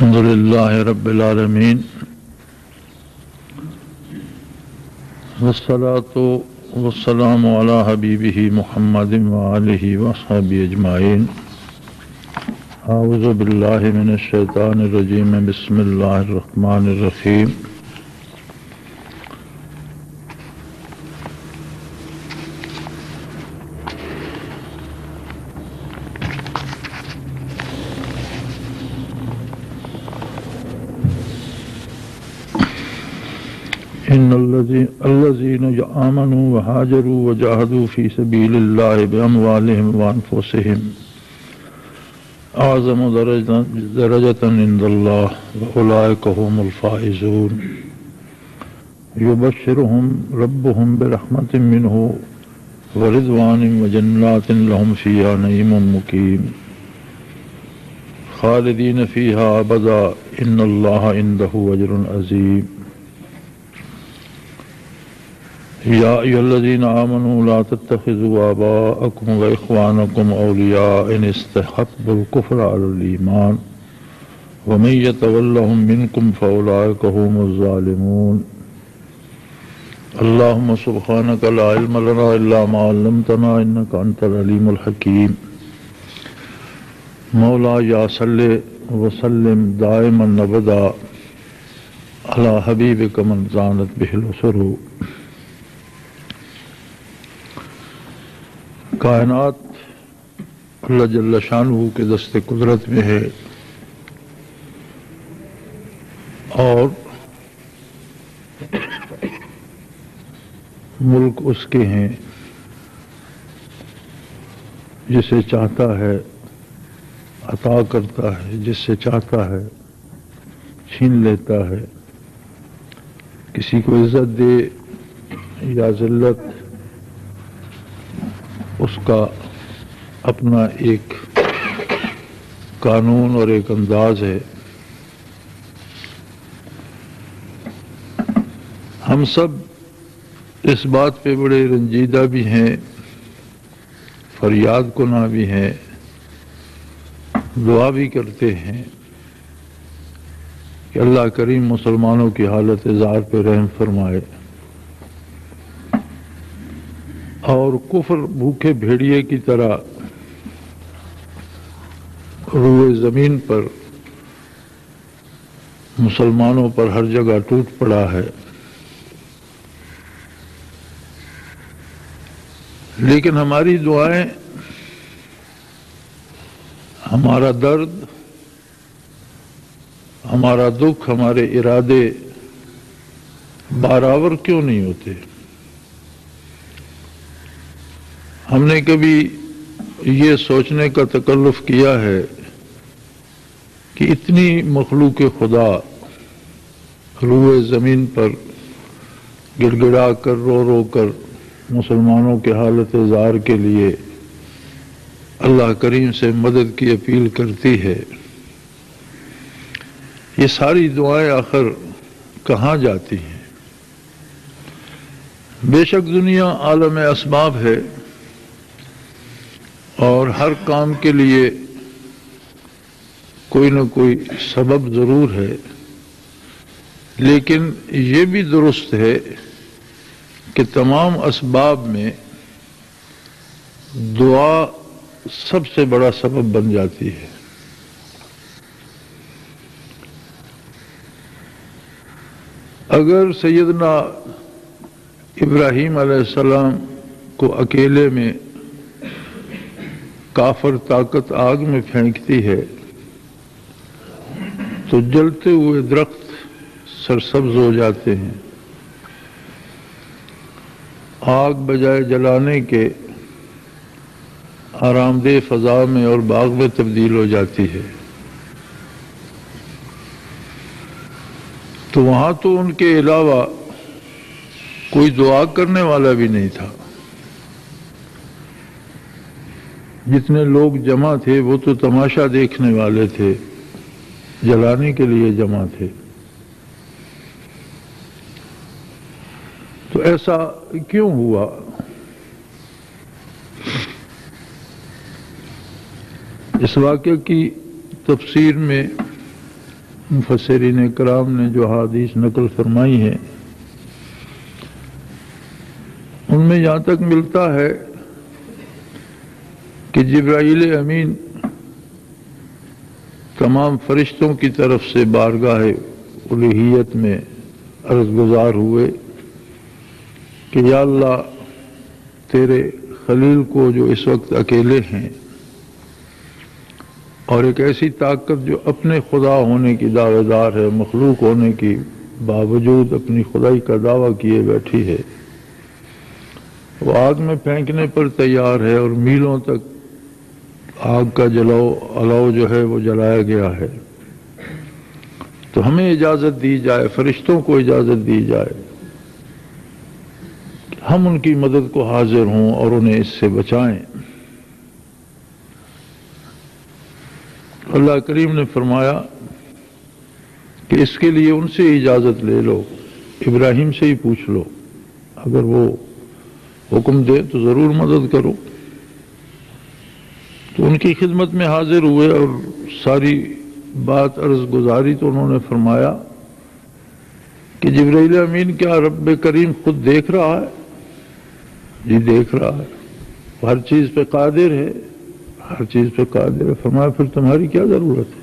الحمد للہ رب العالمین والصلاة والسلام علی حبیبہ محمد وآلہ وصحبہ اجمعین۔ اعوذ باللہ من الشیطان الرجیم، بسم اللہ الرحمن الرحیم۔ ان الذين آمنوا وهاجروا وجاهدوا في سبيل الله بأموالهم وأنفسهم أعظم درجة عند الله وأولئك هم الفائزون۔ يبشرهم ربهم برحمة منه ورضوان وجنات لهم فيها نعيم مقيم خالدين فيها أبدا إن الله عنده أجر عظيم۔ یا ایھا الذین آمنوا لا تتخذوا آباءکم وإخوانکم اولیاء ان استحبوا الکفر علی الایمان ومن یتولہم منکم فاولئک هم الظالمون۔ اللہم سبحانک لا علم لنا الا ما علمتنا انک انت العلیم الحکیم۔ مولا یا صلی وسلم دائما ابدا علی حبیبک من زانت بہ الاسر۔ کائنات اللہ جل شانہ کے دست قدرت میں ہے اور ملک اس کے ہیں، جسے چاہتا ہے عطا کرتا ہے، جس سے چاہتا ہے چھین لیتا ہے، کسی کو عزت دے یا ذلت اس کا اپنا ایک قانون اور ایک انداز ہے۔ ہم سب اس بات پہ بڑے رنجیدہ بھی ہیں، فریاد کناں بھی ہیں، دعا بھی کرتے ہیں کہ اللہ کریم مسلمانوں کی حالت زار پہ رحم فرمائے اور کفر بھوکے بھیڑیے کی طرح روئے زمین پر مسلمانوں پر ہر جگہ ٹوٹ پڑا ہے، لیکن ہماری دعائیں، ہمارا درد، ہمارا دکھ، ہمارے ارادے برابر کیوں نہیں ہوتے؟ ہم نے کبھی یہ سوچنے کا تکلف کیا ہے کہ اتنی مخلوق خدا روئے زمین پر گڑ گڑا کر رو رو کر مسلمانوں کے حالت زار کے لیے اللہ کریم سے مدد کی اپیل کرتی ہے، یہ ساری دعائیں آخر کہاں جاتی ہیں؟ بے شک دنیا عالم اسباب ہے اور ہر کام کے لیے کوئی نہ کوئی سبب ضرور ہے، لیکن یہ بھی درست ہے کہ تمام اسباب میں دعا سب سے بڑا سبب بن جاتی ہے۔ اگر سیدنا ابراہیم علیہ السلام کو اکیلے میں کافر طاقت آگ میں پھینکتی ہے تو جلتے ہوئے درخت سرسبز ہو جاتے ہیں، آگ بجائے جلانے کے آرام دہ فضا میں اور باغ میں تبدیل ہو جاتی ہے۔ تو وہاں تو ان کے علاوہ کوئی دعا کرنے والا بھی نہیں تھا، جتنے لوگ جمع تھے وہ تو تماشا دیکھنے والے تھے، جلانے کے لیے جمع تھے۔ تو ایسا کیوں ہوا؟ اس واقعے کی تفسیر میں مفسرین کرام نے جو حدیث نقل فرمائی ہے ان میں یہاں تک ملتا ہے کہ جبرائیل امین تمام فرشتوں کی طرف سے بارگاہ الوہیت میں عرض گزار ہوئے کہ یا اللہ تیرے خلیل کو جو اس وقت اکیلے ہیں اور ایک ایسی طاقت جو اپنے خدا ہونے کی دعوے دار ہے، مخلوق ہونے کی باوجود اپنی خدائی کا دعویٰ کیے بیٹھی ہے، وہ آگ میں پھینکنے پر تیار ہے اور میلوں تک آگ کا الاؤ جو ہے وہ جلایا گیا ہے، تو ہمیں اجازت دی جائے، فرشتوں کو اجازت دی جائے کہ ہم ان کی مدد کو حاضر ہوں اور انہیں اس سے بچائیں۔ اللہ کریم نے فرمایا کہ اس کے لیے ان سے اجازت لے لو، ابراہیم سے ہی پوچھ لو، اگر وہ حکم دے تو ضرور مدد کرو۔ تو ان کی خدمت میں حاضر ہوئے اور ساری بات عرض گزاری تو انہوں نے فرمایا کہ جبرائیل امین کیا رب کریم خود دیکھ رہا ہے؟ جی دیکھ رہا ہے، ہر چیز پہ قادر ہے، ہر چیز پہ قادر ہے۔ فرمایا پھر تمہاری کیا ضرورت ہے؟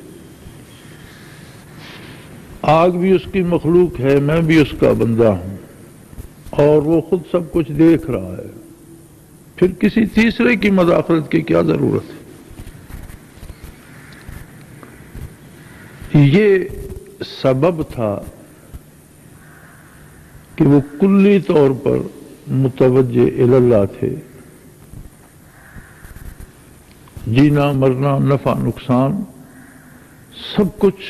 آگ بھی اس کی مخلوق ہے، میں بھی اس کا بندہ ہوں، اور وہ خود سب کچھ دیکھ رہا ہے، پھر کسی تیسرے کی مداخلت کی کیا ضرورت ہے؟ یہ سبب تھا کہ وہ کلی طور پر متوجہ اللہ تھے، جینا مرنا نفع نقصان سب کچھ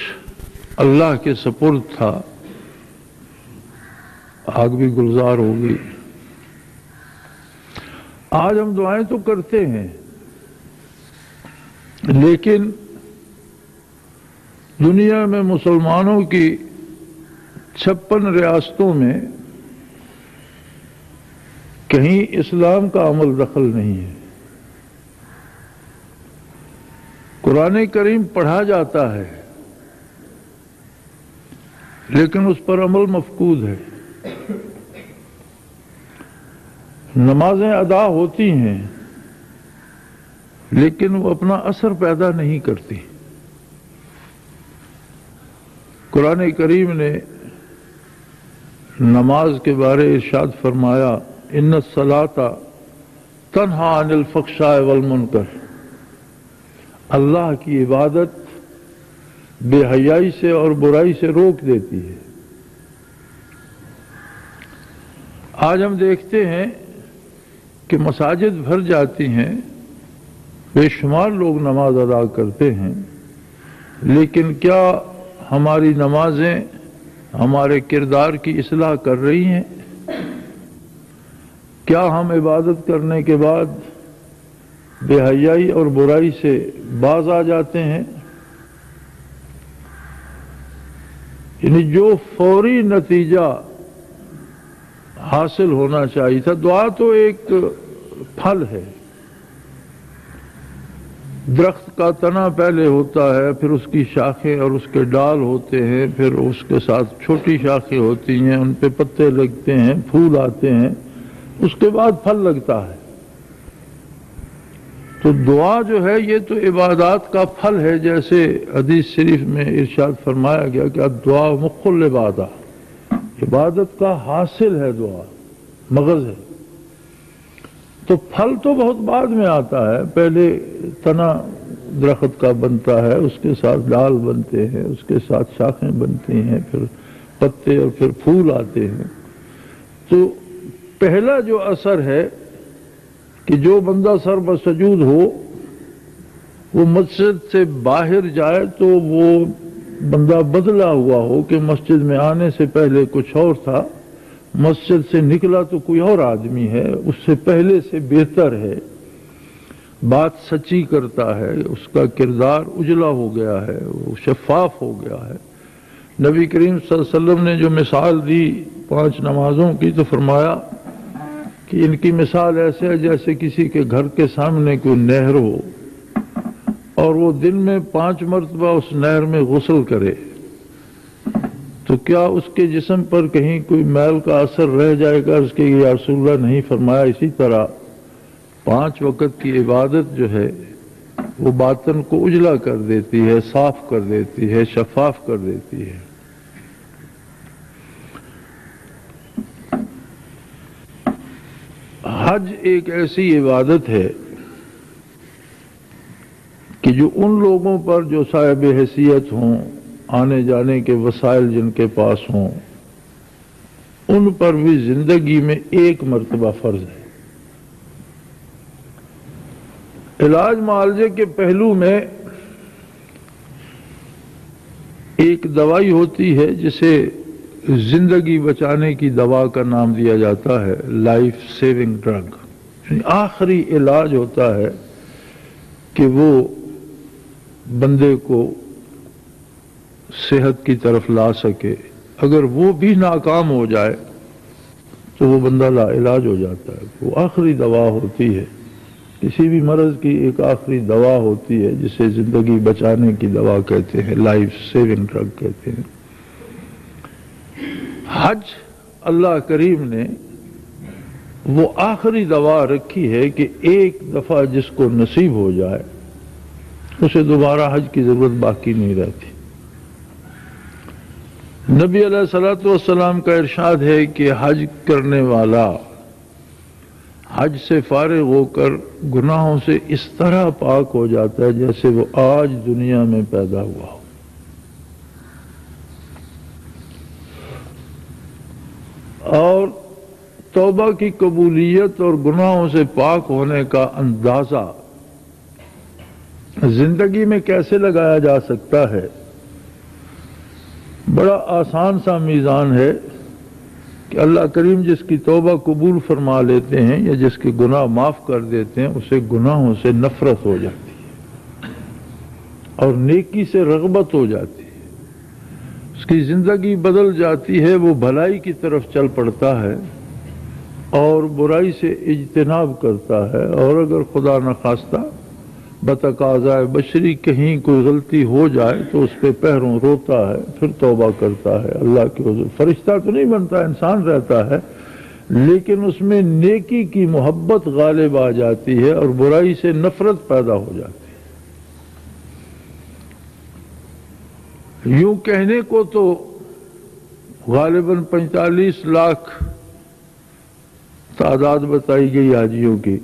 اللہ کے سپرد تھا۔ آگ بھی گلزار ہوگی۔ آج ہم دعائیں تو کرتے ہیں، لیکن دنیا میں مسلمانوں کی 56 ریاستوں میں کہیں اسلام کا عمل دخل نہیں ہے۔ قرآن کریم پڑھا جاتا ہے لیکن اس پر عمل مفقود ہے۔ نمازیں ادا ہوتی ہیں لیکن وہ اپنا اثر پیدا نہیں کرتی۔ قرآن کریم نے نماز کے بارے ارشاد فرمایا ان الصلاۃ تنہی عن الفحشاء والمنکر، اللہ کی عبادت بے حیائی سے اور برائی سے روک دیتی ہے۔ آج ہم دیکھتے ہیں کہ مساجد بھر جاتی ہیں، بے شمار لوگ نماز ادا کرتے ہیں، لیکن کیا ہماری نمازیں ہمارے کردار کی اصلاح کر رہی ہیں؟ کیا ہم عبادت کرنے کے بعد بے حیائی اور برائی سے باز آ جاتے ہیں؟ یعنی جو فوری نتیجہ حاصل ہونا چاہیے تھا، دعا تو ایک پھل ہے، درخت کا تنا پہلے ہوتا ہے، پھر اس کی شاخیں اور اس کے ڈال ہوتے ہیں، پھر اس کے ساتھ چھوٹی شاخیں ہوتی ہیں، ان پہ پتے لگتے ہیں، پھول آتے ہیں، اس کے بعد پھل لگتا ہے۔ تو دعا جو ہے یہ تو عبادات کا پھل ہے، جیسے حدیث شریف میں ارشاد فرمایا گیا کہ دعا مخ العبادہ، عبادت کا حاصل ہے دعا، مغز ہے۔ تو پھل تو بہت بعد میں آتا ہے، پہلے تنا درخت کا بنتا ہے، اس کے ساتھ ڈال بنتے ہیں، اس کے ساتھ شاخیں بنتی ہیں، پھر پتے اور پھر پھول آتے ہیں۔ تو پہلا جو اثر ہے کہ جو بندہ سر بسجود ہو، وہ مسجد سے باہر جائے تو وہ بندہ بدلا ہوا ہو کہ مسجد میں آنے سے پہلے کچھ اور تھا، مسجد سے نکلا تو کوئی اور آدمی ہے، اس سے پہلے سے بہتر ہے، بات سچی کرتا ہے، اس کا کردار اجلا ہو گیا ہے، وہ شفاف ہو گیا ہے۔ نبی کریم صلی اللہ علیہ وسلم نے جو مثال دی 5 نمازوں کی، تو فرمایا کہ ان کی مثال ایسے ہے جیسے کسی کے گھر کے سامنے کوئی نہر ہو اور وہ دن میں 5 مرتبہ اس نہر میں غسل کرے، تو کیا اس کے جسم پر کہیں کوئی میل کا اثر رہ جائے گا؟ اس کے یا رسول اللہ نہیں فرمایا. اسی طرح 5 وقت کی عبادت جو ہے وہ باطن کو اجلا کر دیتی ہے، صاف کر دیتی ہے، شفاف کر دیتی ہے. حج ایک ایسی عبادت ہے کہ جو ان لوگوں پر جو صاحب حیثیت ہوں، آنے جانے کے وسائل جن کے پاس ہوں، ان پر بھی زندگی میں ایک مرتبہ فرض ہے. علاج معالجے کے پہلو میں ایک دوائی ہوتی ہے جسے زندگی بچانے کی دوا کا نام دیا جاتا ہے، لائف سیونگ ڈرگ. یعنی آخری علاج ہوتا ہے کہ وہ بندے کو صحت کی طرف لا سکے. اگر وہ بھی ناکام ہو جائے تو وہ بندہ لا علاج ہو جاتا ہے. وہ آخری دوا ہوتی ہے، کسی بھی مرض کی ایک آخری دوا ہوتی ہے جسے زندگی بچانے کی دوا کہتے ہیں، لائف سیونگ ڈرگ کہتے ہیں. حج اللہ کریم نے وہ آخری دوا رکھی ہے کہ ایک دفعہ جس کو نصیب ہو جائے اسے دوبارہ حج کی ضرورت باقی نہیں رہتی. نبی علیہ الصلوۃ والسلام کا ارشاد ہے کہ حج کرنے والا حج سے فارغ ہو کر گناہوں سے اس طرح پاک ہو جاتا ہے جیسے وہ آج دنیا میں پیدا ہوا ہو. اور توبہ کی قبولیت اور گناہوں سے پاک ہونے کا اندازہ زندگی میں کیسے لگایا جا سکتا ہے؟ بڑا آسان سا میزان ہے کہ اللہ کریم جس کی توبہ قبول فرما لیتے ہیں یا جس کے گناہ معاف کر دیتے ہیں اسے گناہوں سے نفرت ہو جاتی ہے اور نیکی سے رغبت ہو جاتی ہے. اس کی زندگی بدل جاتی ہے، وہ بھلائی کی طرف چل پڑتا ہے اور برائی سے اجتناب کرتا ہے. اور اگر خدا نخواستہ بتقاضائے بشری کہیں کوئی غلطی ہو جائے تو اس پہ پیروں روتا ہے، پھر توبہ کرتا ہے اللہ کے حضور. فرشتہ تو نہیں بنتا، انسان رہتا ہے، لیکن اس میں نیکی کی محبت غالب آ جاتی ہے اور برائی سے نفرت پیدا ہو جاتی ہے. یوں کہنے کو تو غالباً 45 لاکھ تعداد بتائی گئی حاجیوں کی،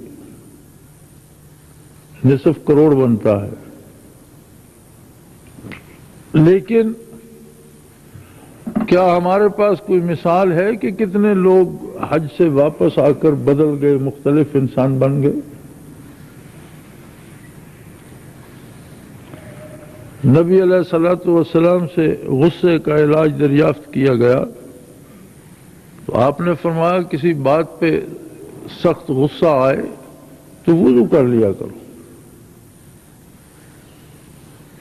نصف کروڑ بنتا ہے. لیکن کیا ہمارے پاس کوئی مثال ہے کہ کتنے لوگ حج سے واپس آ کر بدل گئے، مختلف انسان بن گئے؟ نبی علیہ الصلوۃ والسلام سے غصے کا علاج دریافت کیا گیا تو آپ نے فرمایا کسی بات پہ سخت غصہ آئے تو وضو کر لیا کرو.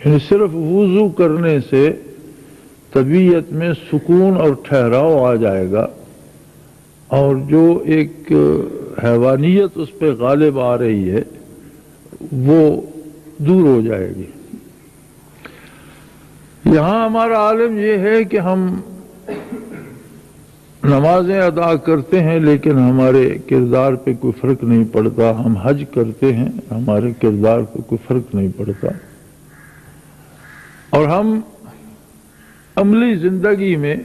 یعنی صرف وضو کرنے سے طبیعت میں سکون اور ٹھہراؤ آ جائے گا اور جو ایک حیوانیت اس پہ غالب آ رہی ہے وہ دور ہو جائے گی. یہاں ہمارا عالم یہ ہے کہ ہم نمازیں ادا کرتے ہیں لیکن ہمارے کردار پہ کوئی فرق نہیں پڑتا. ہم حج کرتے ہیں، ہمارے کردار پہ کوئی فرق نہیں پڑتا. اور ہم عملی زندگی میں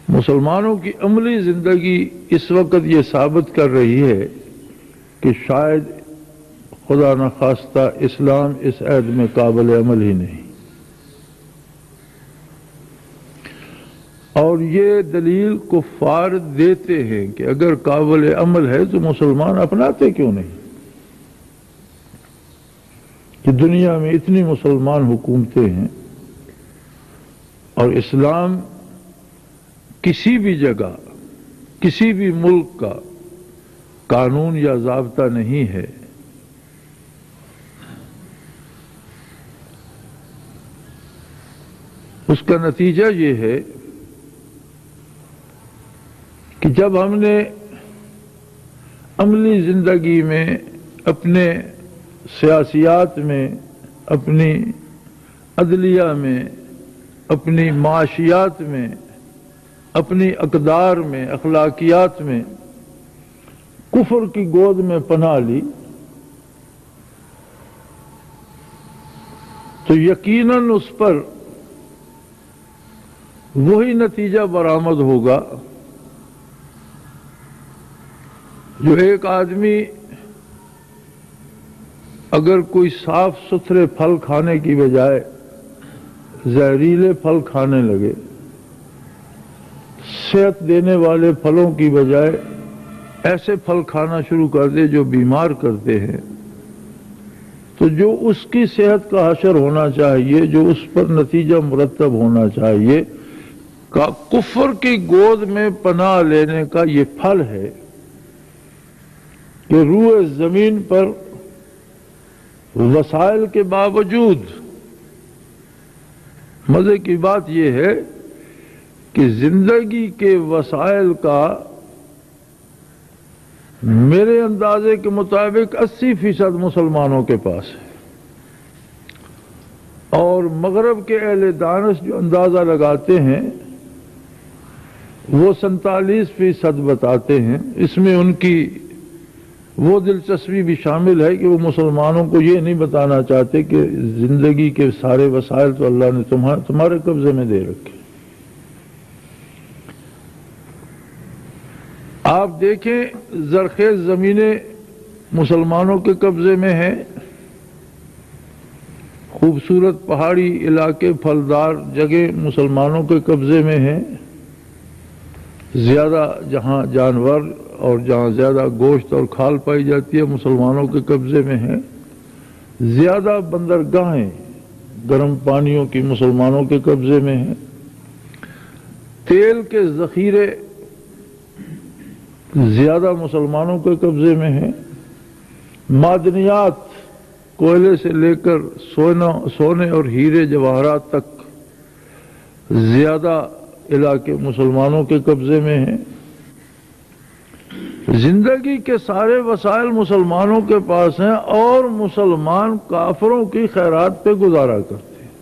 مسلمانوں کی عملی زندگی اس وقت یہ ثابت کر رہی ہے کہ شاید خدا نخواستہ اسلام اس عہد میں قابل عمل ہی نہیں. اور یہ دلیل کفار دیتے ہیں کہ اگر قابل عمل ہے تو مسلمان اپناتے کیوں نہیں؟ کہ دنیا میں اتنی مسلمان حکومتیں ہیں اور اسلام کسی بھی جگہ کسی بھی ملک کا قانون یا ضابطہ نہیں ہے. اس کا نتیجہ یہ ہے کہ جب ہم نے عملی زندگی میں، اپنے سیاسیات میں، اپنی عدلیہ میں، اپنی معاشیات میں، اپنی اقدار میں، اخلاقیات میں کفر کی گود میں پناہ لی تو یقیناً اس پر وہی نتیجہ برآمد ہوگا جو ایک آدمی اگر کوئی صاف ستھرے پھل کھانے کی بجائے زہریلے پھل کھانے لگے، صحت دینے والے پھلوں کی بجائے ایسے پھل کھانا شروع کر دے جو بیمار کرتے ہیں، تو جو اس کی صحت کا حشر ہونا چاہیے، جو اس پر نتیجہ مرتب ہونا چاہیے، کفر کی گود میں پناہ لینے کا یہ پھل ہے کہ روئے زمین پر وسائل کے باوجود، مزے کی بات یہ ہے کہ زندگی کے وسائل کا میرے اندازے کے مطابق 80% مسلمانوں کے پاس ہے، اور مغرب کے اہل دانش جو اندازہ لگاتے ہیں وہ 47% بتاتے ہیں۔ اس میں ان کی وہ دلچسپی بھی شامل ہے کہ وہ مسلمانوں کو یہ نہیں بتانا چاہتے کہ زندگی کے سارے وسائل تو اللہ نے تمہارے قبضے میں دے رکھے۔ آپ دیکھیں زرخیز زمینیں مسلمانوں کے قبضے میں ہیں، خوبصورت پہاڑی علاقے، پھلدار جگہ مسلمانوں کے قبضے میں ہیں، زیادہ جہاں جانور اور جہاں زیادہ گوشت اور کھال پائی جاتی ہے مسلمانوں کے قبضے میں ہیں، زیادہ بندرگاہیں گرم پانیوں کی مسلمانوں کے قبضے میں ہیں، تیل کے ذخیرے زیادہ مسلمانوں کے قبضے میں ہیں، معدنیات کوئلے سے لے کر سونے اور ہیرے جواہرات تک زیادہ علاقے مسلمانوں کے قبضے میں ہیں۔ زندگی کے سارے وسائل مسلمانوں کے پاس ہیں اور مسلمان کافروں کی خیرات پہ گزارا کرتے ہیں۔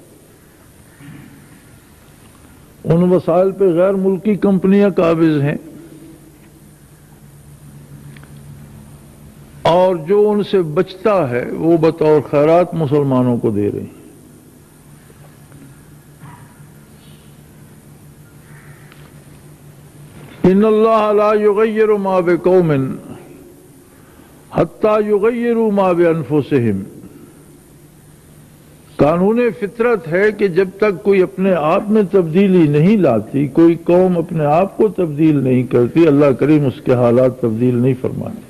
ان وسائل پہ غیر ملکی کمپنیاں قابض ہیں اور جو ان سے بچتا ہے وہ بطور خیرات مسلمانوں کو دے رہی ہیں۔ ان اللہ لا یغیر ما بقوم حتی یغیروا ما بانفسہم۔ قانون فطرت ہے کہ جب تک کوئی اپنے آپ میں تبدیلی نہیں لاتی، کوئی قوم اپنے آپ کو تبدیل نہیں کرتی، اللہ کریم اس کے حالات تبدیل نہیں فرماتے۔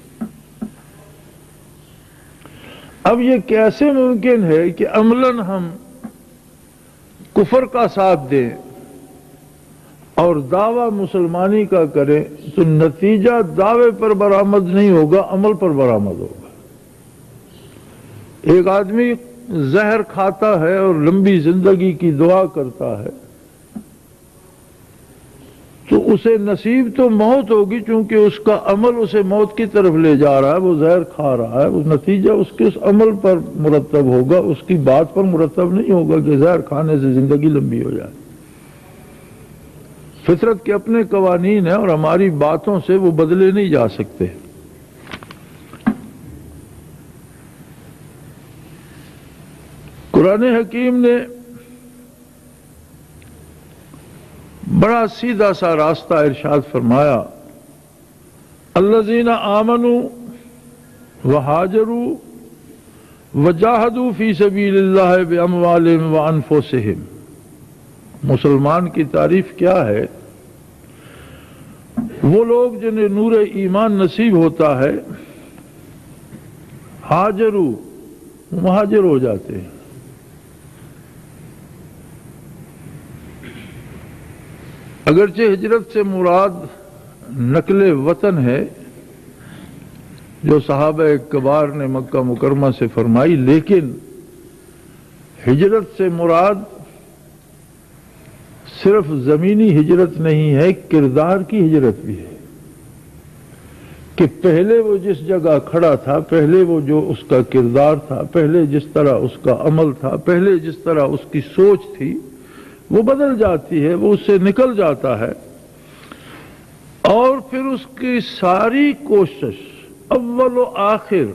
اب یہ کیسے ممکن ہے کہ عملاً ہم کفر کا ساتھ دیں اور دعویٰ مسلمانی کا کریں تو نتیجہ دعوے پر برآمد نہیں ہوگا، عمل پر برآمد ہوگا۔ ایک آدمی زہر کھاتا ہے اور لمبی زندگی کی دعا کرتا ہے تو اسے نصیب تو موت ہوگی، چونکہ اس کا عمل اسے موت کی طرف لے جا رہا ہے، وہ زہر کھا رہا ہے، وہ نتیجہ اس کے اس عمل پر مرتب ہوگا، اس کی بات پر مرتب نہیں ہوگا کہ زہر کھانے سے زندگی لمبی ہو جائے۔ فطرت کے اپنے قوانین ہیں اور ہماری باتوں سے وہ بدلے نہیں جا سکتے۔ قرآن حکیم نے بڑا سیدھا سا راستہ ارشاد فرمایا، الذین آمنوا وہاجروا وجاہدوا فی سبیل اللہ باموالہم وانفسہم۔ مسلمان کی تعریف کیا ہے؟ وہ لوگ جنہیں نور ایمان نصیب ہوتا ہے، ہاجروا، مہاجر ہو جاتے ہیں۔ اگرچہ ہجرت سے مراد نقل وطن ہے جو صحابہ کبار نے مکہ مکرمہ سے فرمائی، لیکن ہجرت سے مراد صرف زمینی ہجرت نہیں ہے، کردار کی ہجرت بھی ہے۔ کہ پہلے وہ جس جگہ کھڑا تھا، پہلے وہ جو اس کا کردار تھا، پہلے جس طرح اس کا عمل تھا، پہلے جس طرح اس کی سوچ تھی، وہ بدل جاتی ہے، وہ اس سے نکل جاتا ہے، اور پھر اس کی ساری کوشش اول و آخر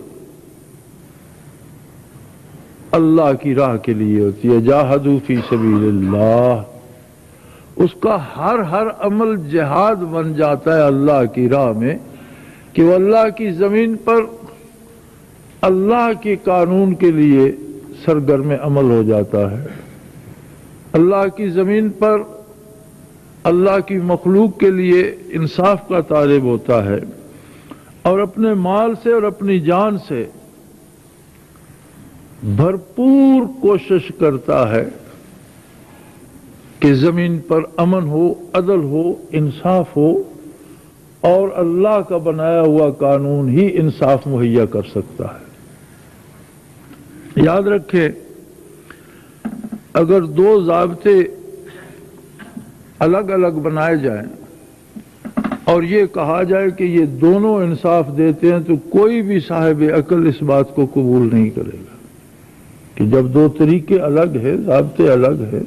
اللہ کی راہ کے لیے ہوتی ہے۔ جاہدوا فی سبیل اللہ، اس کا ہر عمل جہاد بن جاتا ہے اللہ کی راہ میں، کہ وہ اللہ کی زمین پر اللہ کے قانون کے لیے سرگرم عمل ہو جاتا ہے، اللہ کی زمین پر اللہ کی مخلوق کے لیے انصاف کا طالب ہوتا ہے، اور اپنے مال سے اور اپنی جان سے بھرپور کوشش کرتا ہے کہ زمین پر امن ہو، عدل ہو، انصاف ہو، اور اللہ کا بنایا ہوا قانون ہی انصاف مہیا کر سکتا ہے۔ یاد رکھیں، اگر دو ضابطے الگ الگ بنائے جائیں اور یہ کہا جائے کہ یہ دونوں انصاف دیتے ہیں، تو کوئی بھی صاحب عقل اس بات کو قبول نہیں کرے گا کہ جب دو طریقے الگ ہیں، ضابطے الگ ہیں،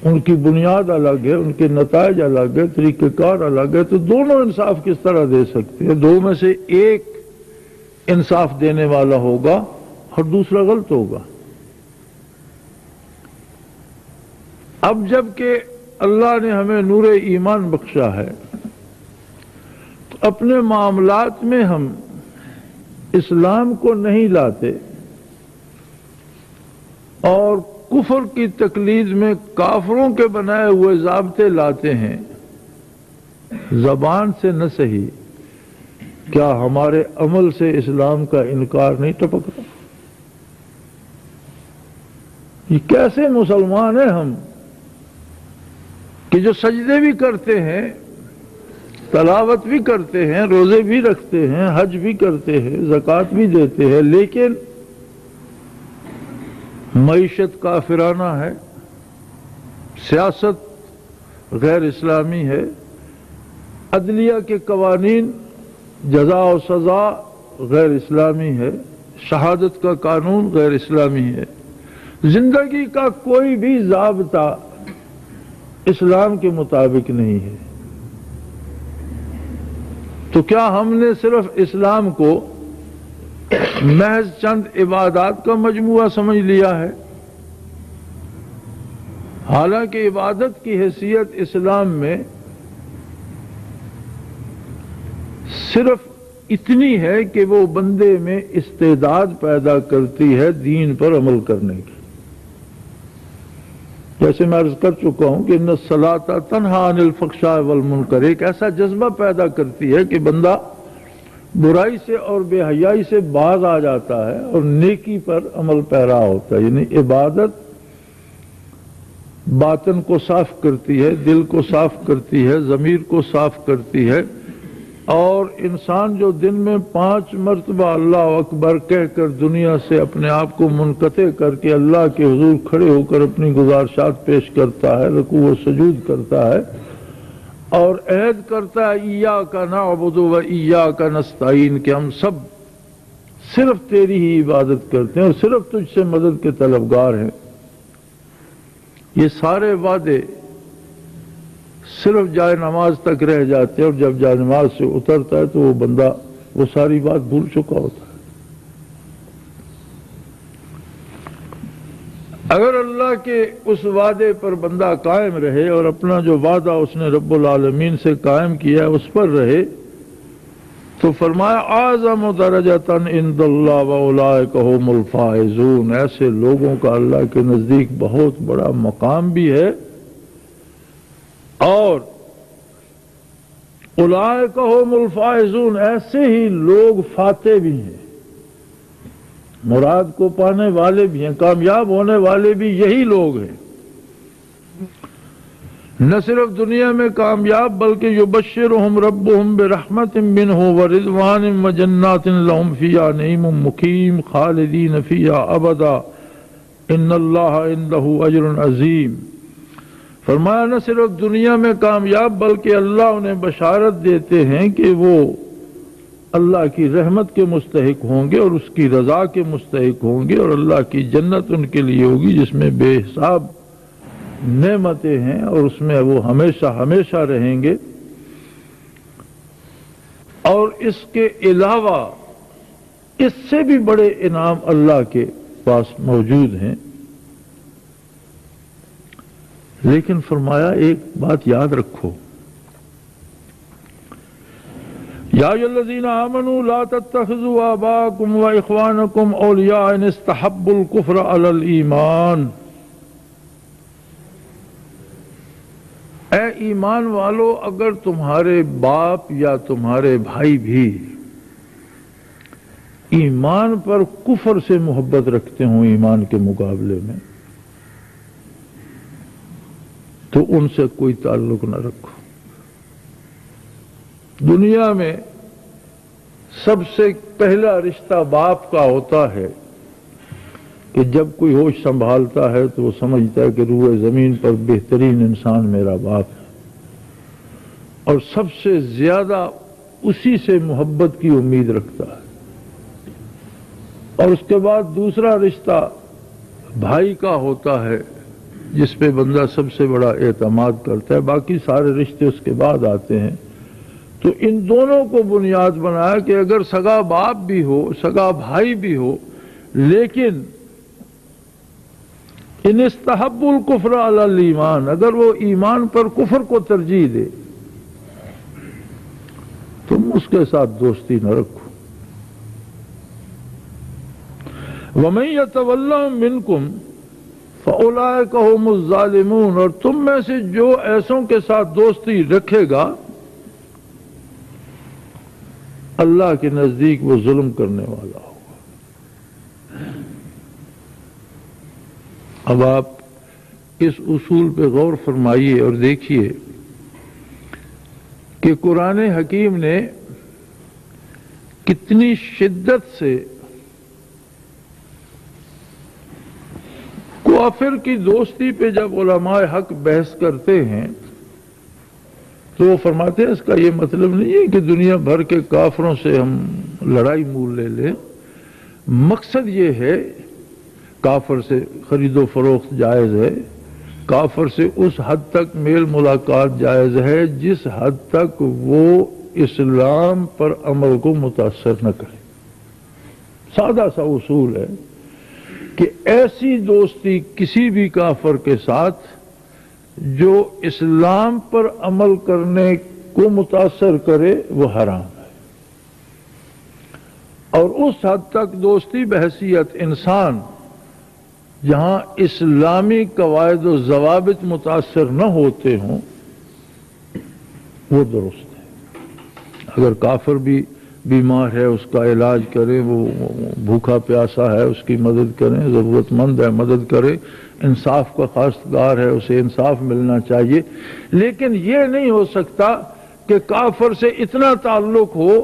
ان کی بنیاد الگ ہے، ان کے نتائج الگ ہے، طریقہ کار الگ ہے، تو دونوں انصاف کس طرح دے سکتے ہیں؟ دو میں سے ایک انصاف دینے والا ہوگا اور دوسرا غلط ہوگا۔ اب جب کہ اللہ نے ہمیں نور ایمان بخشا ہے، تو اپنے معاملات میں ہم اسلام کو نہیں لاتے اور کفر کی تقلید میں کافروں کے بنائے ہوئے ضابطے لاتے ہیں، زبان سے نہ صحیح، کیا ہمارے عمل سے اسلام کا انکار نہیں ٹپک رہا؟ یہ کیسے مسلمان ہیں ہم کہ جو سجدے بھی کرتے ہیں، تلاوت بھی کرتے ہیں، روزے بھی رکھتے ہیں، حج بھی کرتے ہیں، زکوٰۃ بھی دیتے ہیں، لیکن معیشت کافرانہ ہے، سیاست غیر اسلامی ہے، عدلیہ کے قوانین جزا و سزا غیر اسلامی ہے، شہادت کا قانون غیر اسلامی ہے، زندگی کا کوئی بھی ضابطہ اسلام کے مطابق نہیں ہے، تو کیا ہم نے صرف اسلام کو محض چند عبادات کا مجموعہ سمجھ لیا ہے؟ حالانکہ عبادت کی حیثیت اسلام میں صرف اتنی ہے کہ وہ بندے میں استعداد پیدا کرتی ہے دین پر عمل کرنے کی۔ جیسے میں عرض کر چکا ہوں کہ ان الصلاۃ تنہی عن الفحشاء والمنکر، ایک ایسا جذبہ پیدا کرتی ہے کہ بندہ برائی سے اور بے حیائی سے باز آ جاتا ہے اور نیکی پر عمل پیرا ہوتا ہے۔ یعنی عبادت باطن کو صاف کرتی ہے، دل کو صاف کرتی ہے، ضمیر کو صاف کرتی ہے، اور انسان جو دن میں 5 مرتبہ اللہ اکبر کہہ کر دنیا سے اپنے آپ کو منقطع کر کے اللہ کے حضور کھڑے ہو کر اپنی گزارشات پیش کرتا ہے، رکوع و سجود کرتا ہے، اور عہد کرتا ہے ایاک نعبد و ایاک نستعین، کہ ہم سب صرف تیری ہی عبادت کرتے ہیں اور صرف تجھ سے مدد کے طلبگار ہیں، یہ سارے وعدے صرف جائے نماز تک رہ جاتے ہیں، اور جب جائے نماز سے اترتا ہے تو وہ بندہ وہ ساری بات بھول چکا ہوتا ہے۔ اگر اللہ کے اس وعدے پر بندہ قائم رہے اور اپنا جو وعدہ اس نے رب العالمین سے قائم کیا ہے اس پر رہے، تو فرمایا اعظم درجۃ عند اللہ واولئک هم الفائزون، ایسے لوگوں کا اللہ کے نزدیک بہت بڑا مقام بھی ہے، اور اولئک هم الفائزون، ایسے ہی لوگ فاتح بھی ہیں، مراد کو پانے والے بھی ہیں، کامیاب ہونے والے بھی یہی لوگ ہیں۔ نہ صرف دنیا میں کامیاب بلکہ یبشرہم ربہم برحمت منہ ورضوان وجنات لہم فیہا نعیم مقیم خالدین فیہا ابدا ان اللہ عندہ اجر عظیم۔ فرمایا نہ صرف دنیا میں کامیاب بلکہ اللہ انہیں بشارت دیتے ہیں کہ وہ اللہ کی رحمت کے مستحق ہوں گے اور اس کی رضا کے مستحق ہوں گے، اور اللہ کی جنت ان کے لیے ہوگی جس میں بے حساب نعمتیں ہیں، اور اس میں وہ ہمیشہ ہمیشہ رہیں گے۔ اور اس کے علاوہ اس سے بھی بڑے انعام اللہ کے پاس موجود ہیں۔ لیکن فرمایا ایک بات یاد رکھو، یا ایھا الذین آمنوا لا تتخذوا آباءکم واخوانکم اولیاء ان استحبوا الکفر علی الایمان۔ اے ایمان والو، اگر تمہارے باپ یا تمہارے بھائی بھی ایمان پر کفر سے محبت رکھتے ہوں ایمان کے مقابلے میں، تو ان سے کوئی تعلق نہ رکھو۔ دنیا میں سب سے پہلا رشتہ باپ کا ہوتا ہے کہ جب کوئی ہوش سنبھالتا ہے تو وہ سمجھتا ہے کہ روئے زمین پر بہترین انسان میرا باپ ہے، اور سب سے زیادہ اسی سے محبت کی امید رکھتا ہے۔ اور اس کے بعد دوسرا رشتہ بھائی کا ہوتا ہے جس پہ بندہ سب سے بڑا اعتماد کرتا ہے، باقی سارے رشتے اس کے بعد آتے ہیں۔ تو ان دونوں کو بنیاد بنایا کہ اگر سگا باپ بھی ہو، سگا بھائی بھی ہو، لیکن ان استحب الکفر علی الایمان، اگر وہ ایمان پر کفر کو ترجیح دے، تم اس کے ساتھ دوستی نہ رکھو۔ وَمَن يَتَوَلَّهُم مِّنكُمْ فَأُولَٰئِكَ هُمُ الظَّالِمُونَ، اور تم میں سے جو ایسوں کے ساتھ دوستی رکھے گا اللہ کے نزدیک وہ ظلم کرنے والا ہوگا۔ اب آپ اس اصول پہ غور فرمائیے اور دیکھیے کہ قرآن حکیم نے کتنی شدت سے کافر کی دوستی پہ جب علماء حق بحث کرتے ہیں تو وہ فرماتے ہیں اس کا یہ مطلب نہیں ہے کہ دنیا بھر کے کافروں سے ہم لڑائی مول لے لیں، مقصد یہ ہے کافر سے خرید و فروخت جائز ہے، کافر سے اس حد تک میل ملاقات جائز ہے جس حد تک وہ اسلام پر عمل کو متاثر نہ کرے۔ سادہ سا اصول ہے کہ ایسی دوستی کسی بھی کافر کے ساتھ جو اسلام پر عمل کرنے کو متاثر کرے وہ حرام ہے، اور اس حد تک دوستی بحیثیت انسان جہاں اسلامی قواعد و ضوابط متاثر نہ ہوتے ہوں وہ درست ہے۔ اگر کافر بھی بیمار ہے اس کا علاج کریں، وہ بھوکا پیاسا ہے اس کی مدد کریں، ضرورت مند ہے مدد کریں، انصاف کا خواستگار ہے اسے انصاف ملنا چاہیے، لیکن یہ نہیں ہو سکتا کہ کافر سے اتنا تعلق ہو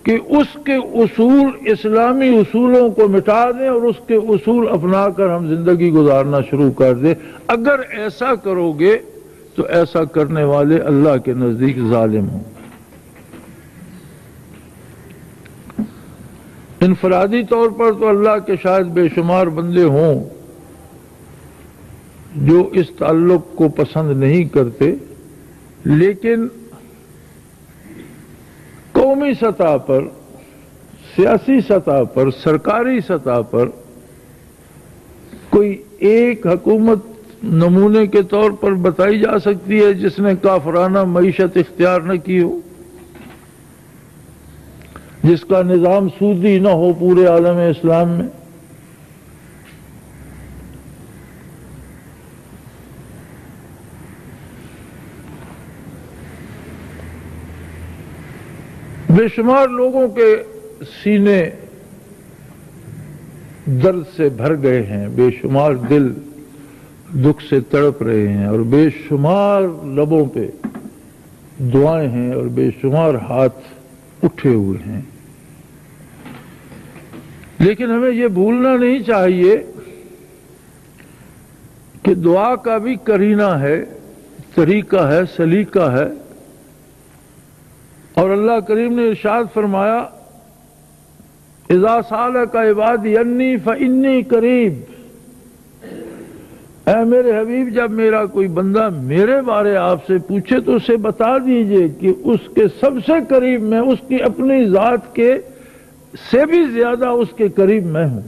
کہ اس کے اصول اسلامی اصولوں کو مٹا دیں اور اس کے اصول اپنا کر ہم زندگی گزارنا شروع کر دیں۔ اگر ایسا کرو گے تو ایسا کرنے والے اللہ کے نزدیک ظالم ہوں۔ انفرادی طور پر تو اللہ کے شاید بے شمار بندے ہوں جو اس تعلق کو پسند نہیں کرتے، لیکن قومی سطح پر، سیاسی سطح پر، سرکاری سطح پر کوئی ایک حکومت نمونے کے طور پر بتائی جا سکتی ہے جس نے کافرانہ معیشت اختیار نہ کی ہو، جس کا نظام سودی نہ ہو پورے عالم اسلام میں۔ بے شمار لوگوں کے سینے درد سے بھر گئے ہیں، بے شمار دل دکھ سے تڑپ رہے ہیں، اور بے شمار لبوں پہ دعائیں ہیں اور بے شمار ہاتھ اٹھے ہوئے ہیں۔ لیکن ہمیں یہ بھولنا نہیں چاہیے کہ دعا کا بھی قرینہ ہے، طریقہ ہے، سلیقہ ہے، اور اللہ کریم نے ارشاد فرمایا اذا سالک عبادی انی فانی قریب، اے میرے حبیب جب میرا کوئی بندہ میرے بارے آپ سے پوچھے تو اسے بتا دیجئے کہ اس کے سب سے قریب میں، اس کی اپنی ذات کے سے بھی زیادہ اس کے قریب میں ہوں۔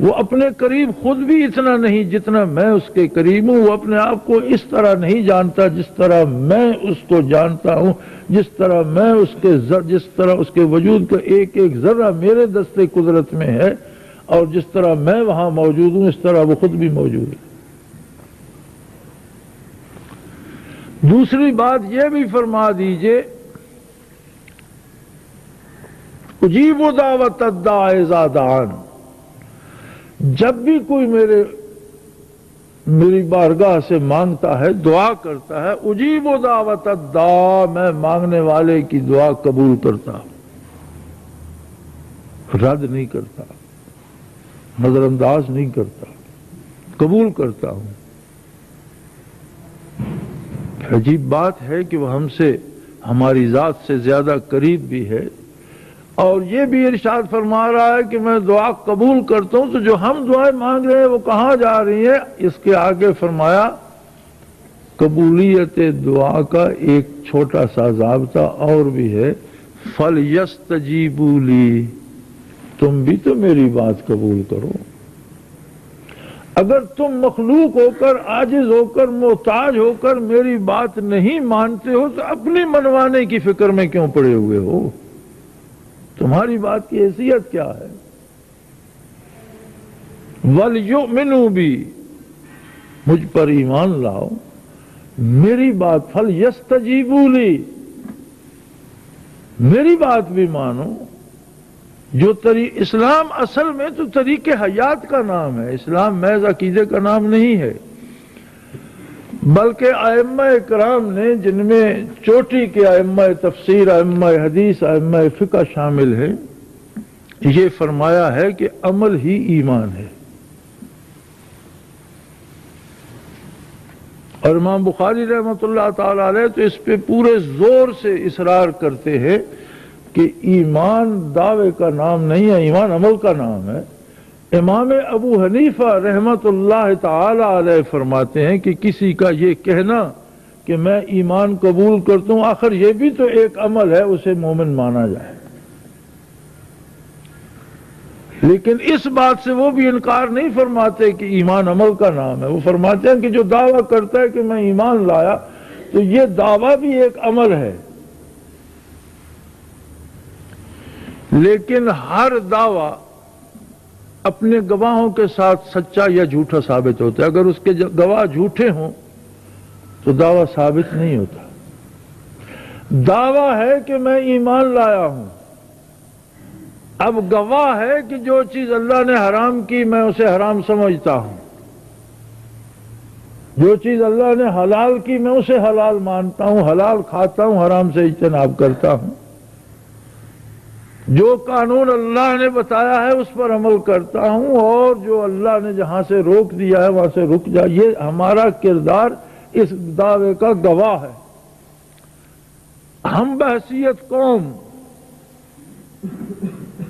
وہ اپنے قریب خود بھی اتنا نہیں جتنا میں اس کے قریب ہوں، وہ اپنے آپ کو اس طرح نہیں جانتا جس طرح میں اس کو جانتا ہوں، جس طرح اس کے وجود کا ایک ایک ذرہ میرے دستے قدرت میں ہے، اور جس طرح میں وہاں موجود ہوں اس طرح وہ خود بھی موجود ہے۔ دوسری بات یہ بھی فرما دیجئے، اجیب دعوت الداع اذا دعان، جب بھی کوئی میری بارگاہ سے مانگتا ہے، دعا کرتا ہے، اجیب دعوت الداع، میں مانگنے والے کی دعا قبول کرتا ہوں، رد نہیں کرتا، نظر انداز نہیں کرتا، قبول کرتا ہوں۔ عجیب بات ہے کہ وہ ہم سے، ہماری ذات سے زیادہ قریب بھی ہے، اور یہ بھی ارشاد فرما رہا ہے کہ میں دعا قبول کرتا ہوں۔ تو جو ہم دعائیں مانگ رہے ہیں وہ کہاں جا رہی ہیں؟ اس کے آگے فرمایا قبولیت دعا کا ایک چھوٹا سا ضابطہ اور بھی ہے، فَلْيَسْتَجِيبُوا لِي، تم بھی تو میری بات قبول کرو۔ اگر تم مخلوق ہو کر، عاجز ہو کر، محتاج ہو کر میری بات نہیں مانتے ہو تو اپنی منوانے کی فکر میں کیوں پڑے ہوئے ہو؟ تمہاری بات کی حیثیت کیا ہے؟ وَلْيُؤْمِنُوا بِي، مجھ پر ایمان لاؤ، میری بات، فَلْيَسْتَجِيبُوا لِي، میری بات بھی مانو۔ جو اسلام اصل میں تو طریق حیات کا نام ہے، اسلام محض عقیدے کا نام نہیں ہے، بلکہ ائمہ کرام نے، جن میں چوٹی کے ائمہ تفسیر، ائمہ حدیث، ائمہ فقہ شامل ہیں، یہ فرمایا ہے کہ عمل ہی ایمان ہے۔ اور امام بخاری رحمۃ اللہ تعالی علیہ تو اس پہ پورے زور سے اصرار کرتے ہیں کہ ایمان دعوے کا نام نہیں ہے، ایمان عمل کا نام ہے۔ امام ابو حنیفہ رحمۃ اللہ تعالی علیہ فرماتے ہیں کہ کسی کا یہ کہنا کہ میں ایمان قبول کرتا ہوں، آخر یہ بھی تو ایک عمل ہے، اسے مومن مانا جائے۔ لیکن اس بات سے وہ بھی انکار نہیں فرماتے کہ ایمان عمل کا نام ہے، وہ فرماتے ہیں کہ جو دعویٰ کرتا ہے کہ میں ایمان لایا تو یہ دعویٰ بھی ایک عمل ہے، لیکن ہر دعویٰ اپنے گواہوں کے ساتھ سچا یا جھوٹا ثابت ہوتا ہے۔ اگر اس کے گواہ جھوٹے ہوں تو دعویٰ ثابت نہیں ہوتا۔ دعویٰ ہے کہ میں ایمان لایا ہوں، اب گواہ ہے کہ جو چیز اللہ نے حرام کی میں اسے حرام سمجھتا ہوں، جو چیز اللہ نے حلال کی میں اسے حلال مانتا ہوں، حلال کھاتا ہوں، حرام سے اجتناب کرتا ہوں، جو قانون اللہ نے بتایا ہے اس پر عمل کرتا ہوں، اور جو اللہ نے جہاں سے روک دیا ہے وہاں سے رک جا۔ یہ ہمارا کردار اس دعوے کا گواہ ہے۔ ہم بحیثیت قوم،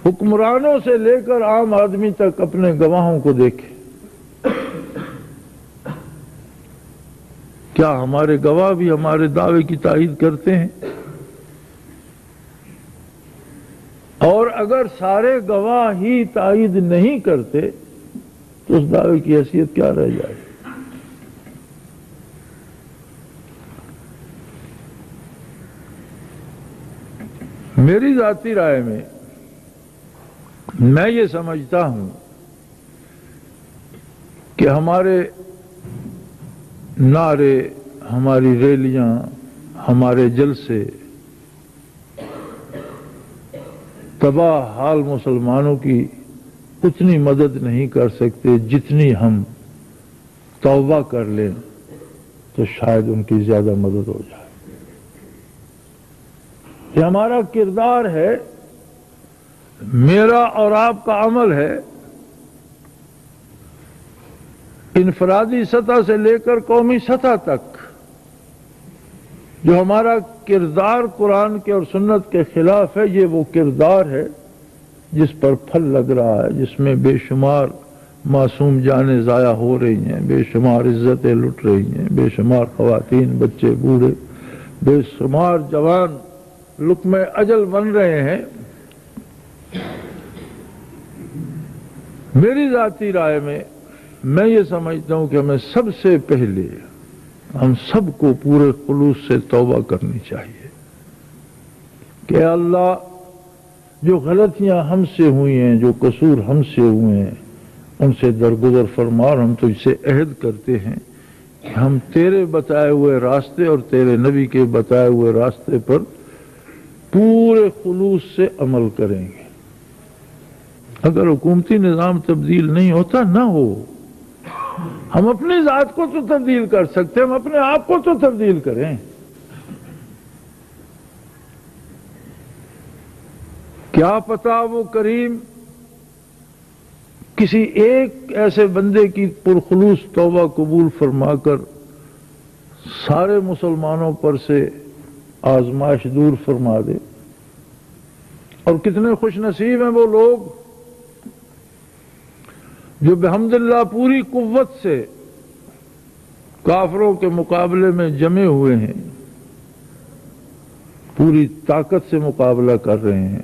حکمرانوں سے لے کر عام آدمی تک اپنے گواہوں کو دیکھیں، کیا ہمارے گواہ بھی ہمارے دعوے کی تائید کرتے ہیں؟ اور اگر سارے گواہ ہی تائید نہیں کرتے تو اس دعوے کی حیثیت کیا رہ جائے؟ میری ذاتی رائے میں یہ سمجھتا ہوں کہ ہمارے نعرے، ہماری ریلیاں، ہمارے جلسے تباہ حال مسلمانوں کی اتنی مدد نہیں کر سکتے جتنی ہم توبہ کر لیں تو شاید ان کی زیادہ مدد ہو جائے۔ یہ ہمارا کردار ہے، میرا اور آپ کا عمل ہے، انفرادی سطح سے لے کر قومی سطح تک جو ہمارا کردار قرآن کے اور سنت کے خلاف ہے، یہ وہ کردار ہے جس پر پھل لگ رہا ہے، جس میں بے شمار معصوم جانیں ضائع ہو رہی ہیں، بے شمار عزتیں لٹ رہی ہیں، بے شمار خواتین، بچے، بوڑھے، بے شمار جوان لقمہ اجل بن رہے ہیں، میری ذاتی رائے میں یہ سمجھتا ہوں کہ ہمیں سب سے پہلے ہم سب کو پورے خلوص سے توبہ کرنی چاہیے کہ اللہ جو غلطیاں ہم سے ہوئی ہیں، جو قصور ہم سے ہوئے ہیں، ان سے درگزر فرما، اور ہم تجھ سے عہد کرتے ہیں کہ ہم تیرے بتائے ہوئے راستے اور تیرے نبی کے بتائے ہوئے راستے پر پورے خلوص سے عمل کریں گے۔ اگر حکومتی نظام تبدیل نہیں ہوتا نہ ہو، ہم اپنی ذات کو تو تبدیل کر سکتے، ہم اپنے آپ کو تو تبدیل کریں۔ کیا پتا وہ کریم کسی ایک ایسے بندے کی پرخلوص توبہ قبول فرما کر سارے مسلمانوں پر سے آزمائش دور فرما دے۔ اور کتنے خوش نصیب ہیں وہ لوگ جو بحمداللہ پوری قوت سے کافروں کے مقابلے میں جمے ہوئے ہیں، پوری طاقت سے مقابلہ کر رہے ہیں۔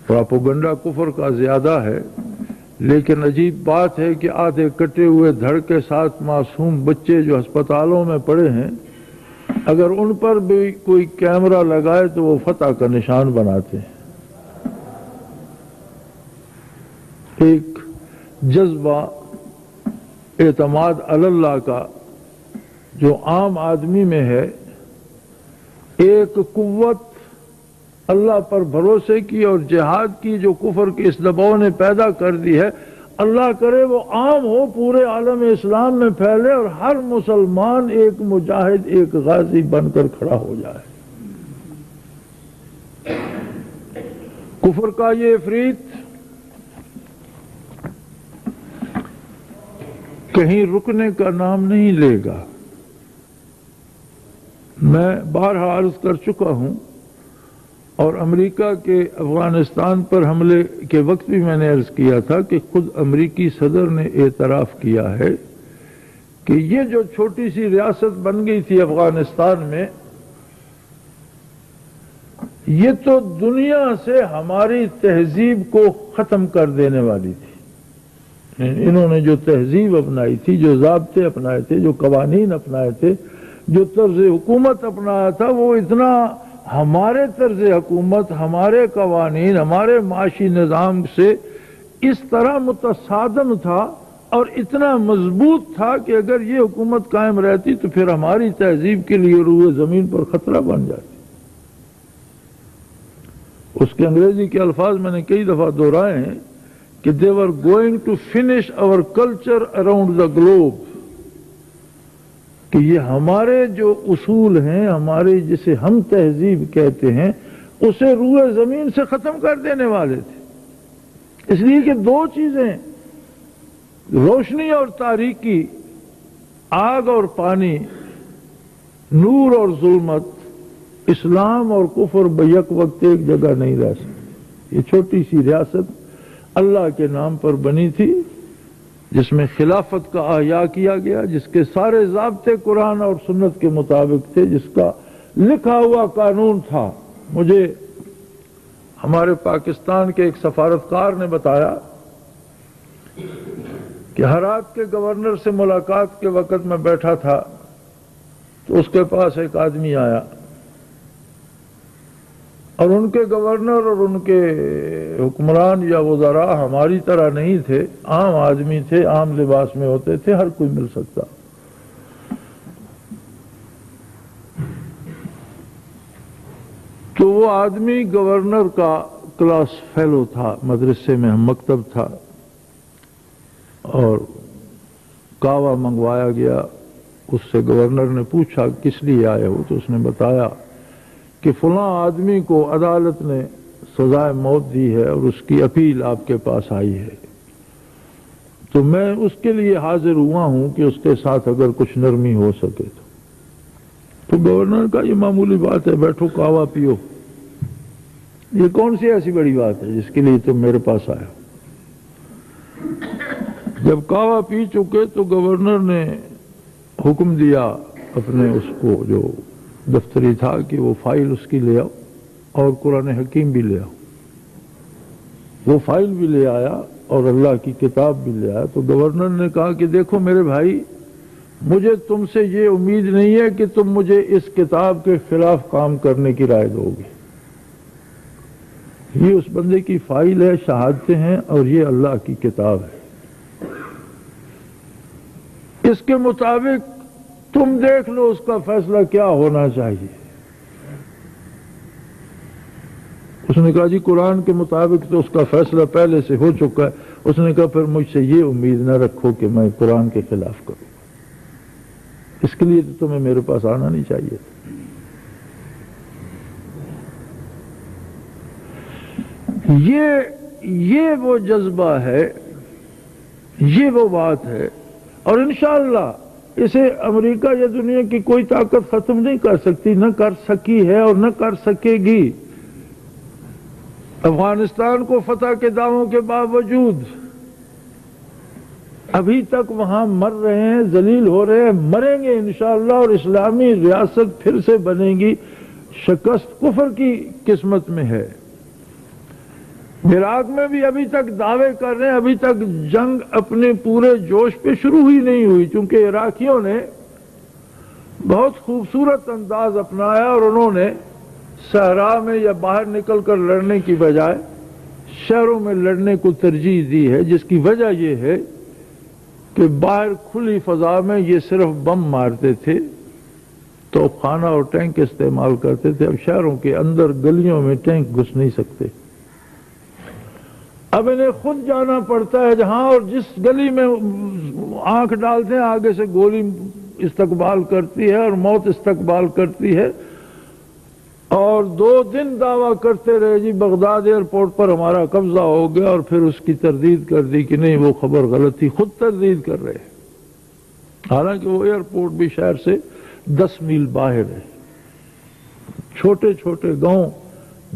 پراپوگنڈا کفر کا زیادہ ہے، لیکن عجیب بات ہے کہ آدھے کٹے ہوئے دھڑ کے ساتھ معصوم بچے جو ہسپتالوں میں پڑے ہیں، اگر ان پر بھی کوئی کیمرہ لگائے تو وہ فتح کا نشان بناتے ہیں۔ ایک جذبہ اعتماد علی اللہ کا جو عام آدمی میں ہے، ایک قوت اللہ پر بھروسے کی اور جہاد کی جو کفر کے اس دباؤ نے پیدا کر دی ہے، اللہ کرے وہ عام ہو، پورے عالم اسلام میں پھیلے اور ہر مسلمان ایک مجاہد، ایک غازی بن کر کھڑا ہو جائے۔ کفر کا یہ عفریت کہیں رکنے کا نام نہیں لے گا۔ میں بارہا عرض کر چکا ہوں، اور امریکہ کے افغانستان پر حملے کے وقت بھی میں نے عرض کیا تھا کہ خود امریکی صدر نے اعتراف کیا ہے کہ یہ جو چھوٹی سی ریاست بن گئی تھی افغانستان میں، یہ تو دنیا سے ہماری تہذیب کو ختم کر دینے والی تھی۔ انہوں نے جو تہذیب اپنائی تھی، جو ضابطے اپنائے تھے، جو قوانین اپنائے تھے، جو طرز حکومت اپنایا تھا، وہ اتنا ہمارے طرز حکومت، ہمارے قوانین، ہمارے معاشی نظام سے اس طرح متصادم تھا اور اتنا مضبوط تھا کہ اگر یہ حکومت قائم رہتی تو پھر ہماری تہذیب کے لیے روئے زمین پر خطرہ بن جاتی۔ اس کے انگریزی کے الفاظ میں نے کئی دفعہ دہرائے ہیں کہ they were going to finish our culture around the globe، کہ یہ ہمارے جو اصول ہیں، ہمارے جسے ہم تہذیب کہتے ہیں، اسے روئے زمین سے ختم کر دینے والے تھے۔ اس لیے کہ دو چیزیں، روشنی اور تاریکی، آگ اور پانی، نور اور ظلمت، اسلام اور کفر بیک وقت ایک جگہ نہیں رہ سکتے۔ یہ چھوٹی سی ریاست اللہ کے نام پر بنی تھی، جس میں خلافت کا احیاء کیا گیا، جس کے سارے ضابطے قرآن اور سنت کے مطابق تھے، جس کا لکھا ہوا قانون تھا۔ مجھے ہمارے پاکستان کے ایک سفارتکار نے بتایا کہ ہرات کے گورنر سے ملاقات کے وقت میں بیٹھا تھا تو اس کے پاس ایک آدمی آیا، اور ان کے گورنر اور ان کے حکمران یا وزراء ہماری طرح نہیں تھے، عام آدمی تھے، عام لباس میں ہوتے تھے، ہر کوئی مل سکتا۔ تو وہ آدمی گورنر کا کلاس فیلو تھا، مدرسے میں ہم مکتب تھا، اور کعوہ منگوایا گیا۔ اس سے گورنر نے پوچھا کس لیے آئے ہو، تو اس نے بتایا کہ فلاں آدمی کو عدالت نے سزائے موت دی ہے اور اس کی اپیل آپ کے پاس آئی ہے، تو میں اس کے لیے حاضر ہوا ہوں کہ اس کے ساتھ اگر کچھ نرمی ہو سکے تو گورنر کا یہ معمولی بات ہے، بیٹھو قہوہ پیو۔ یہ کون سی ایسی بڑی بات ہے جس کے لیے تم میرے پاس آئے ہو؟ جب قہوہ پی چکے تو گورنر نے حکم دیا اپنے اس کو جو دفتری تھا کہ وہ فائل اس کی لے آؤ اور قرآن حکیم بھی لے آؤ۔ وہ فائل بھی لے آیا اور اللہ کی کتاب بھی لے آیا۔ تو گورنر نے کہا کہ دیکھو میرے بھائی، مجھے تم سے یہ امید نہیں ہے کہ تم مجھے اس کتاب کے خلاف کام کرنے کی رائے دو گے۔ یہ اس بندے کی فائل ہے، شہادتیں ہیں، اور یہ اللہ کی کتاب ہے۔ اس کے مطابق تم دیکھ لو اس کا فیصلہ کیا ہونا چاہیے۔ اس نے کہا جی قرآن کے مطابق تو اس کا فیصلہ پہلے سے ہو چکا ہے۔ اس نے کہا پھر مجھ سے یہ امید نہ رکھو کہ میں قرآن کے خلاف کروں، اس کے لیے تو تمہیں میرے پاس آنا نہیں چاہیے۔ یہ وہ جذبہ ہے، یہ وہ بات ہے، اور انشاءاللہ اسے امریکہ یا دنیا کی کوئی طاقت ختم نہیں کر سکتی، نہ کر سکی ہے اور نہ کر سکے گی۔ افغانستان کو فتح کے دعووں کے باوجود ابھی تک وہاں مر رہے ہیں، ذلیل ہو رہے ہیں، مریں گے انشاءاللہ، اور اسلامی ریاست پھر سے بنے گی۔ شکست کفر کی قسمت میں ہے۔ عراق میں بھی ابھی تک دعوے کر رہے ہیں، ابھی تک جنگ اپنے پورے جوش پہ شروع ہی نہیں ہوئی، چونکہ عراقیوں نے بہت خوبصورت انداز اپنایا اور انہوں نے صحرا میں یا باہر نکل کر لڑنے کی بجائے شہروں میں لڑنے کو ترجیح دی ہے، جس کی وجہ یہ ہے کہ باہر کھلی فضا میں یہ صرف بم مارتے تھے، توپ خانہ اور ٹینک استعمال کرتے تھے۔ اب شہروں کے اندر گلیوں میں ٹینک گھس نہیں سکتے، اب انہیں خود جانا پڑتا ہے جہاں، اور جس گلی میں آنکھ ڈالتے ہیں آگے سے گولی استقبال کرتی ہے اور موت استقبال کرتی ہے۔ اور 2 دن دعویٰ کرتے رہے جی بغداد ایئرپورٹ پر ہمارا قبضہ ہو گیا، اور پھر اس کی تردید کر دی کہ نہیں وہ خبر غلط تھی، خود تردید کر رہے ہیں، حالانکہ وہ ایئرپورٹ بھی شہر سے 10 میل باہر ہے۔ چھوٹے چھوٹے گاؤں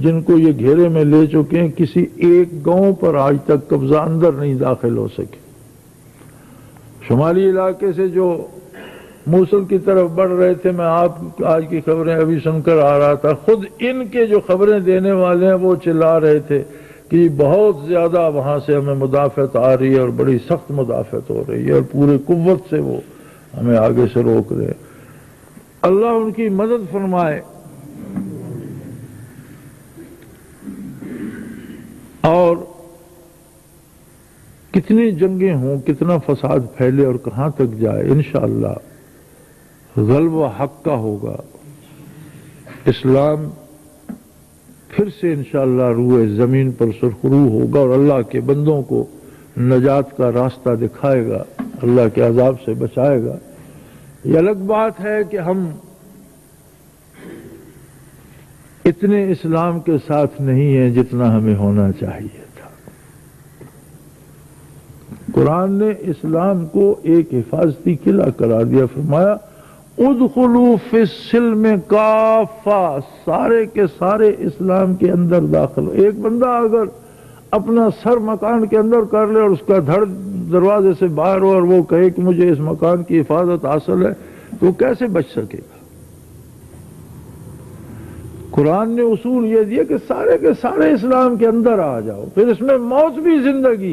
جن کو یہ گھیرے میں لے چکے ہیں، کسی ایک گاؤں پر آج تک قبضہ اندر نہیں داخل ہو سکے۔ شمالی علاقے سے جو موصل کی طرف بڑھ رہے تھے، میں آپ آج کی خبریں ابھی سن کر آ رہا تھا، خود ان کے جو خبریں دینے والے ہیں وہ چلا رہے تھے کہ بہت زیادہ وہاں سے ہمیں مدافعت آ رہی ہے اور بڑی سخت مدافعت ہو رہی ہے، اور پورے قوت سے وہ ہمیں آگے سے روک رہے ہیں۔ اللہ ان کی مدد فرمائے۔ اور کتنی جنگیں ہوں، کتنا فساد پھیلے اور کہاں تک جائے، انشاءاللہ غلبہ حق کا ہوگا۔ اسلام پھر سے انشاءاللہ روئے زمین پر سرخرو ہوگا اور اللہ کے بندوں کو نجات کا راستہ دکھائے گا، اللہ کے عذاب سے بچائے گا۔ یہ الگ بات ہے کہ ہم اتنے اسلام کے ساتھ نہیں ہیں جتنا ہمیں ہونا چاہیے تھا۔ قرآن نے اسلام کو ایک حفاظتی قلعہ قرار دیا، فرمایا ادخلوا فی السلم کافہ، سارے کے سارے اسلام کے اندر داخل ہو۔ ایک بندہ اگر اپنا سر مکان کے اندر کر لے اور اس کا دھڑ دروازے سے باہر ہو اور وہ کہے کہ مجھے اس مکان کی حفاظت حاصل ہے، تو کیسے بچ سکے گا؟ قرآن نے اصول یہ دیا کہ سارے کے سارے اسلام کے اندر آ جاؤ، پھر اس میں موت بھی زندگی